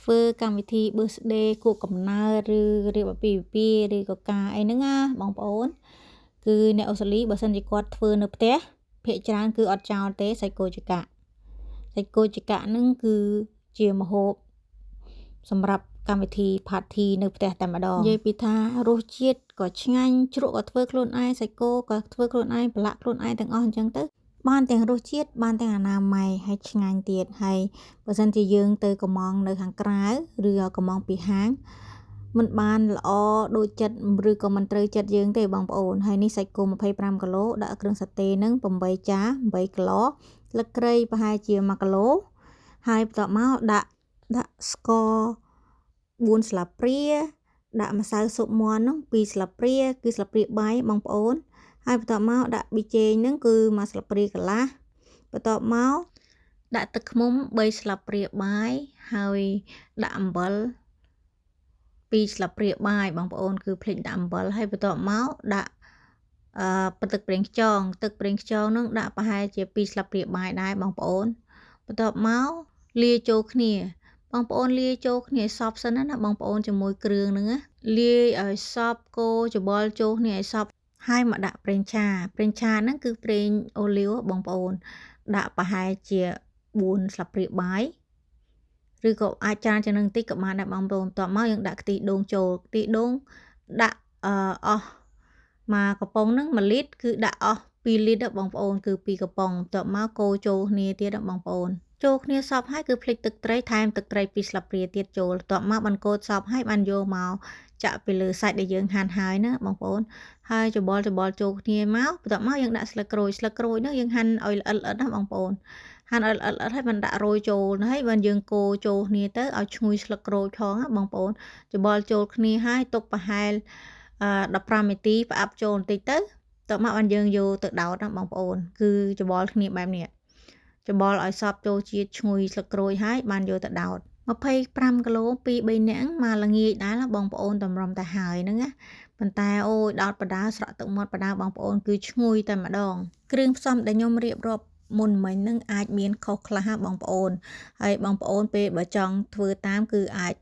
ធ្វើកម្មវិធី birthday ខួបកំណើតឬរៀបអាពាហ៍ពិពាហ៍ឬក៏ការអីហ្នឹងណាបងប្អូនគឺអ្នកអូស្ត្រាលីបើសិនជាគាត់ធ្វើនៅផ្ទះភាគច្រើនគឺអត់ចោលទេសាច់គោចកាហ្នឹងគឺជាម្ហូបសម្រាប់កម្មវិធី party នៅផ្ទះតែម្ដងនិយាយពីថារសជាតិក៏ឆ្ងាញ់ជ្រក់ក៏ធ្វើខ្លួនឯងសាច់គោក៏ធ្វើខ្លួនឯងប្រឡាក់ខ្លួនឯងទាំងអស់អញ្ចឹងទៅបានទាំងរសជាតិបានទាំងអនាម័យហើយឆ្ងាញ់ទៀតហើយបើសិនជាយើងទៅកំងនៅខាងក្រៅឬកំងពីហាងមិនបានល្អដូចចិត្តឬក៏មិនត្រូវចិត្តយើងទេបងប្អូនហើយនេះសាច់គោ25គីឡូដាក់គ្រឿងសាតេនឹង8ចា8គីឡូស្លឹកគ្រៃប្រហែលជា1គីឡូហើយបន្ទាប់មកដាក់ស្ករ4ស្លាបព្រាដាក់ម្សៅស៊ុបមាន់នោះ2ស្លាបព្រាគឺស្លាបព្រាបាយបងប្អូនហើយបន្ទាប់មកដាក់ប៊ីចេងហ្នឹងគឺ1ស្លាបព្រាកន្លះបន្ទាប់មកដាក់ទឹកឃ្មុំ3ស្លាបព្រាបាយហើយដាក់អំបិល2ស្លាបព្រាបាយបងប្អូនគឺភ្លេចដាក់អំបិលហើយបន្ទាប់មកដាក់ទឹកប្រេងខ្យងនោះដាក់ប្រហែលជា2ស្លាបព្រាបាយដែរបងប្អូនបន្ទាប់មកលាយចូលគ្នាបងប្អូនលាយចូលគ្នាសព្វសិនណាបងប្អូនជាមួយគ្រឿងហ្នឹងណាលាយឲ្យសព្វកូរច្បល់ចូលគ្នាឲ្យសព្វហើយមកដាក់ប្រេងឆាហ្នឹងគឺប្រេងអូលីវបងប្អូនដាក់ប្រហែលជា4ស្លាបព្រាបាយឬក៏អាចច្រើនជាងនឹងតិចក៏បានដែរបងប្អូនបន្ទាប់មកយើងដាក់ខ្ទិះដូងចូលខ្ទិះដូងដាក់អស់មកកំប៉ុងហ្នឹង1លីត្រគឺដាក់អស់2លីត្របងប្អូនគឺ2កំប៉ុងបន្ទាប់មកកូរចូលគ្នាទៀតបងប្អូនចូលគ្នាសព្វហើយគឺភ្លេចទឹកត្រីថែមទឹកត្រី2ស្លាបព្រាទៀតចូលបន្ទាប់មកបានកូរសព្វហើយបានយកមកចាក់ពីលើសាច់ដែលយើងហាន់ហើយណាបងប្អូនហើយច្បល់ចូលគ្នាមកបន្ទាប់មកយើងដាក់ស្លឹកក្រូចនោះយើងហាន់ឲ្យល្អិតណាបងប្អូនហាន់ឲ្យល្អិតហើយបានដាក់រោយចូលហើយបានយើងកូរចូលគ្នាទៅឲ្យឈ្ងុយស្លឹកក្រូចផងណាបងប្អូនច្បល់ចូលគ្នាហើយទុកប្រហែល15នាទីផ្អាប់ចូលបន្តិចទៅបន្ទាប់មកបានយើងយកទៅដោតណាបងប្អូនគឺច្បល់គ្នាបែបនេះច្បល់ឲ្យសព្វចូលជាតិឈ្ងុយស្លឹកក្រូចហើយបានយកទៅដោត25គីឡូ2-3នាក់មកល្ងាចដែរណាបងប្អូនតម្រុំទៅហើយហ្នឹងណាប៉ុន្តែអូយដោតបដាស្រក់ទឹកមាត់បដាបងប្អូនគឺឈ្ងុយតែម្ដងគ្រឿងផ្សំដែលខ្ញុំរៀបរាប់មុនមិញហ្នឹងអាចមានខុសខ្លះបងប្អូនហើយបងប្អូនពេលបើចង់ធ្វើតាមគឺអាច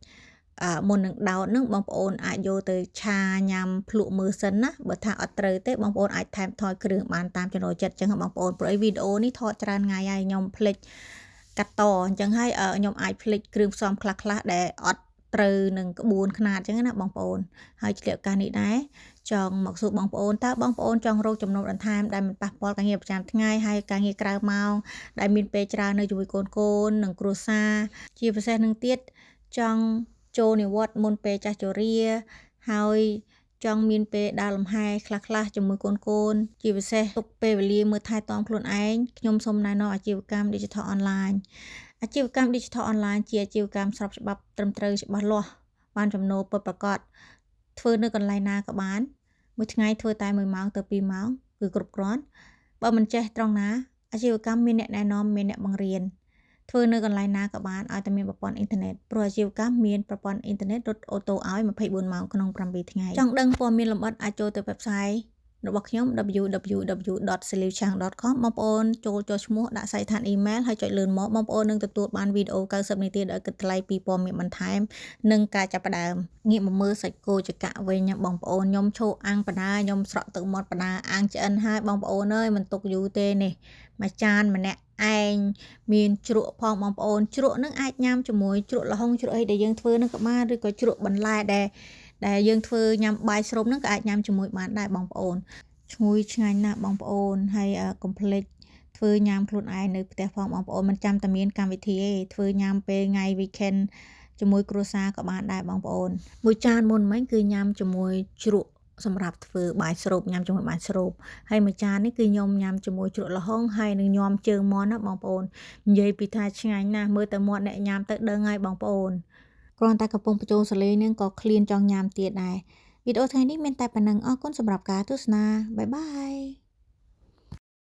មុននឹងដោតហ្នឹងបងប្អូនអាចយកទៅឆាញ៉ាំភ្លក់មើលសិនណាបើថាអត់ត្រូវទេបងប្អូនអាចថែមថយគ្រឿងបានតាមចំណូលចិត្តចឹងបងប្អូនព្រោះវីដេអូនេះថតច្រើនថ្ងៃហើយខ្ញុំភ្លេចកាត់តអញ្ចឹងហើយខ្ញុំអាចភ្លេចគ្រឿងផ្សំខ្លះដែលអត់ត្រូវនឹងក្បួនខ្នាតអញ្ចឹងណាបងប្អូនហើយឆ្លៀតឱកាសនេះដែរចង់មកសួរបងប្អូនតើបងប្អូនចង់រកចំណូលបន្ថែមដែលមិនប៉ះពាល់ការងារប្រចាំថ្ងៃហើយការងារក្រៅម៉ោងដែលមានពេលច្រើននៅជាមួយកូននិងគ្រួសារជាពិសេសនឹងទៀតចង់ចូលនិវត្តន៍មុនពេលចាស់ជរាហើយចង់មានពេលដើរលំហែខ្លះជាមួយកូនជាពិសេសទុកពេលវេលាមើលថែទាំខ្លួនឯងខ្ញុំសូមណែនាំអាជីវកម្ម Digital Online អាជីវកម្ម Digital Online ជាអាជីវកម្មស្របច្បាប់ត្រឹមត្រូវច្បាស់លាស់បានចំណូលពិតប្រាកដធ្វើនៅកន្លែងណាក៏បានមួយថ្ងៃធ្វើតែ1ម៉ោងទៅ2ម៉ោងគឺគ្រប់គ្រាន់បើមិនចេះត្រង់ណាអាជីវកម្មមានអ្នកណែនាំមានអ្នកបង្រៀនធ្វើនៅកន្លែងណាក៏បានឲ្យតែមានប្រព័ន្ធអ៊ីនធឺណិតព្រោះអាជីវកម្មមានប្រព័ន្ធអ៊ីនធឺណិតរត់អូតូឲ្យ24ម៉ោងក្នុង7ថ្ងៃចង់ដឹងព័ត៌មានលម្អិតអាចចូលទៅ website របស់ខ្ញុំ www.siliuchang.com បងប្អូនចូលចុះឈ្មោះដាក់សាច់ឋានអ៊ីមែលហើយចុចលឿនមកបងប្អូននឹងទទួលបានវីដេអូ90នាទីដែលគិតថ្លៃពីព័ត៌មានបន្ថែមនិងការចាប់ផ្ដើមងាកមកមើលសាច់គោចកវិញបងប្អូនខ្ញុំឈោអាំងបដាខ្ញុំស្រក់ទឹកមាត់បដាអាំងឆ្អិនហើយបងប្អូនអើយមិនទុកយូរទេនេះមួយចានម្នាក់ឯងមានជ្រក់ផងបងប្អូនជ្រក់នឹងអាចញ៉ាំជាមួយជ្រក់ល្ហុងជ្រក់អីដែលយើងធ្វើនឹងក៏បានឬក៏ជ្រក់បន្លែដែលយើងធ្វើញ៉ាំបាយស្រូបនឹងក៏អាចញ៉ាំជាមួយបានដែរបងប្អូនឈ្ងុយឆ្ងាញ់ណាស់បងប្អូនហើយកុំភ្លេចធ្វើញ៉ាំខ្លួនឯងនៅផ្ទះផងបងប្អូនមិនចាំតែមានកម្មវិធីទេធ្វើញ៉ាំពេលថ្ងៃ weekend ជាមួយគ្រួសារក៏បានដែរបងប្អូនមួយចានមុនមិញគឺញ៉ាំជាមួយជ្រក់សម្រាប់ធ្វើបាយស្រូបញ៉ាំជាមួយបាយស្រូបហើយមួយចាននេះគឺខ្ញុំញ៉ាំជាមួយជ្រក់ល្ហុងហើយនឹងញ៉ាំជើងមាន់ណាបងប្អូននិយាយពីថាឆ្ងាញ់ណាស់មើលតែមាត់អ្នកញ៉ាំទៅដឹងហើយបងប្អូនគ្រាន់តែកំពុងបញ្ចូលសលេងនឹងក៏ឃ្លានចង់ញ៉ាំទៀតដែរវីដេអូថ្ងៃនេះមានតែប៉ុណ្្នឹងអរគុណសម្រាប់ការទស្សនាបាយបាយ